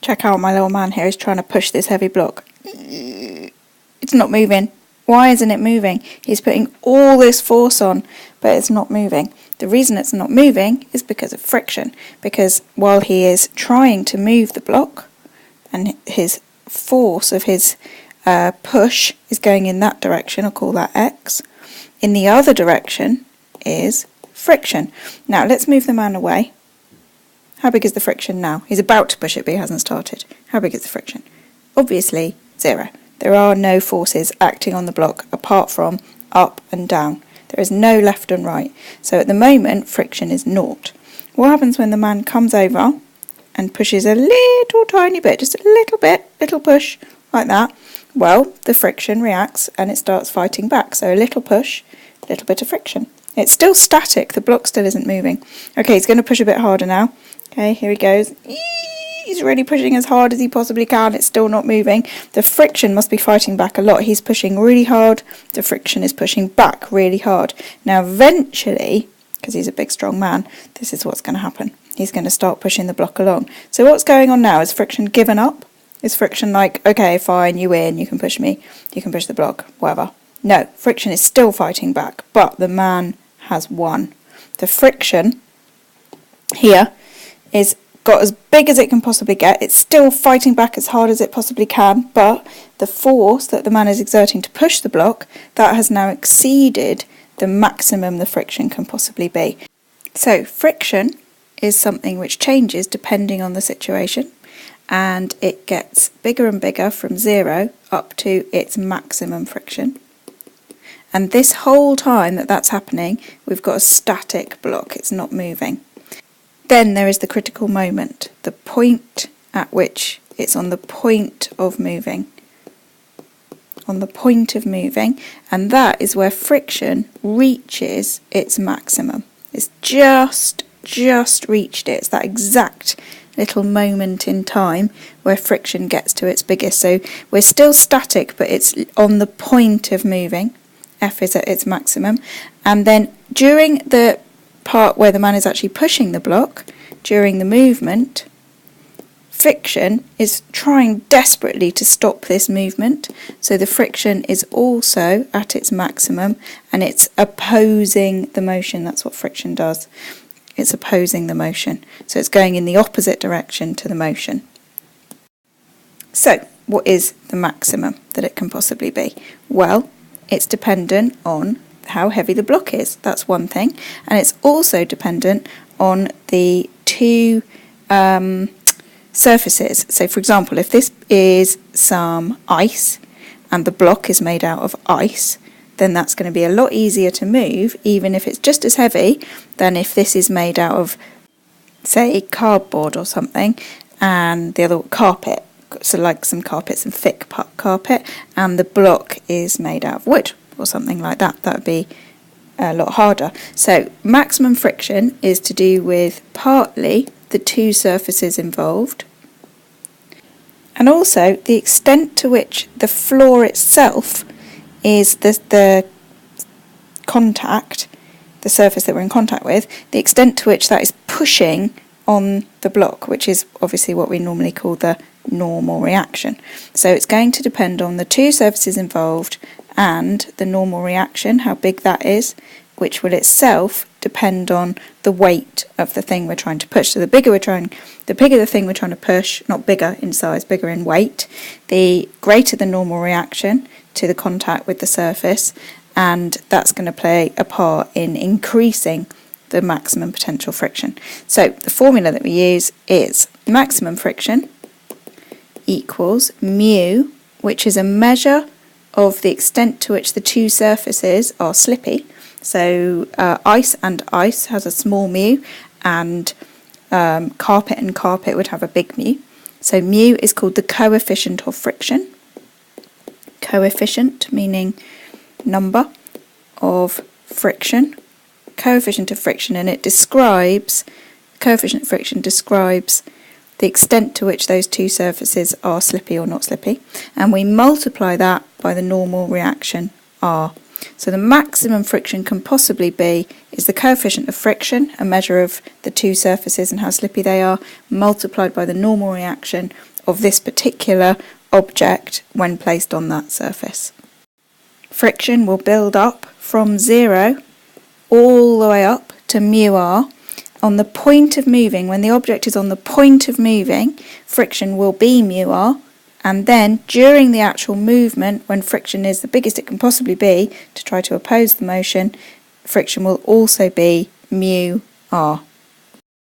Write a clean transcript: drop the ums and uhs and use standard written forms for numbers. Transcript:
Check out my little man here is trying to push this heavy block. It's not moving. Why isn't it moving? He's putting all this force on, but it's not moving. The reason it's not moving is because of friction. Because while he is trying to move the block, and his force of his push is going in that direction, I'll call that X. In the other direction is friction. Now let's move the man away. How big is the friction now? He's about to push it, but he hasn't started. How big is the friction? Obviously 0. There are no forces acting on the block apart from up and down. There is no left and right. So at the moment, friction is 0. What happens when the man comes over and pushes a little tiny bit, just a little bit, little push, like that? Well, the friction reacts and it starts fighting back. So a little push, a little bit of friction. It's still static, the block still isn't moving. Okay, he's going to push a bit harder now. Okay, here he goes. He's really pushing as hard as he possibly can. It's still not moving. The friction must be fighting back a lot. He's pushing really hard. The friction is pushing back really hard. Now, eventually, because he's a big, strong man, this is what's going to happen. He's going to start pushing the block along. So what's going on now? Is friction given up? Is friction like, okay, fine, you win, you can push me, you can push the block, whatever? No, friction is still fighting back, but the man has won. The friction here is got as big as it can possibly get. It's still fighting back as hard as it possibly can, but the force that the man is exerting to push the block, that has now exceeded the maximum the friction can possibly be. So friction is something which changes depending on the situation, and it gets bigger and bigger from 0 up to its maximum friction. And this whole time that that's happening, we've got a static block, it's not moving. Then there is the critical moment, the point at which it's on the point of moving. On the point of moving, and that is where friction reaches its maximum. It's just reached it. It's that exact little moment in time where friction gets to its biggest. So we're still static, but it's on the point of moving. F is at its maximum. And then during the part where the man is actually pushing the block, during the movement, friction is trying desperately to stop this movement. So the friction is also at its maximum and it's opposing the motion. That's what friction does. It's opposing the motion. So it's going in the opposite direction to the motion. So what is the maximum that it can possibly be? Well, it's dependent on how heavy the block is. That's one thing. And it's also dependent on the two surfaces. So for example, if this is some ice and the block is made out of ice, then that's going to be a lot easier to move, even if it's just as heavy, than if this is made out of, say, cardboard or something, and the other carpet. So like some carpet, some thick carpet, and the block is made out of wood or something like that. That would be a lot harder. So maximum friction is to do with partly the two surfaces involved, and also the extent to which the floor itself is the contact, the surface that we're in contact with, the extent to which that is pushing on the block, which is obviously what we normally call the normal reaction. So it's going to depend on the two surfaces involved and the normal reaction, how big that is, which will itself depend on the weight of the thing we're trying to push. So the bigger the thing we're trying to push, not bigger in size, bigger in weight, the greater the normal reaction to the contact with the surface, and that's going to play a part in increasing the maximum potential friction. So the formula that we use is maximum friction equals mu, which is a measure of the extent to which the two surfaces are slippy. So ice and ice has a small mu, and carpet and carpet would have a big mu. So mu is called the coefficient of friction. Coefficient meaning number of friction. Coefficient of friction, and it describes, coefficient of friction describes the extent to which those two surfaces are slippy or not slippy, and we multiply that by the normal reaction R. So the maximum friction can possibly be is the coefficient of friction, a measure of the two surfaces and how slippy they are, multiplied by the normal reaction of this particular object when placed on that surface. Friction will build up from 0 all the way up to mu r. On the point of moving, when the object is on the point of moving, friction will be mu r, and then during the actual movement, when friction is the biggest it can possibly be to try to oppose the motion, friction will also be mu r.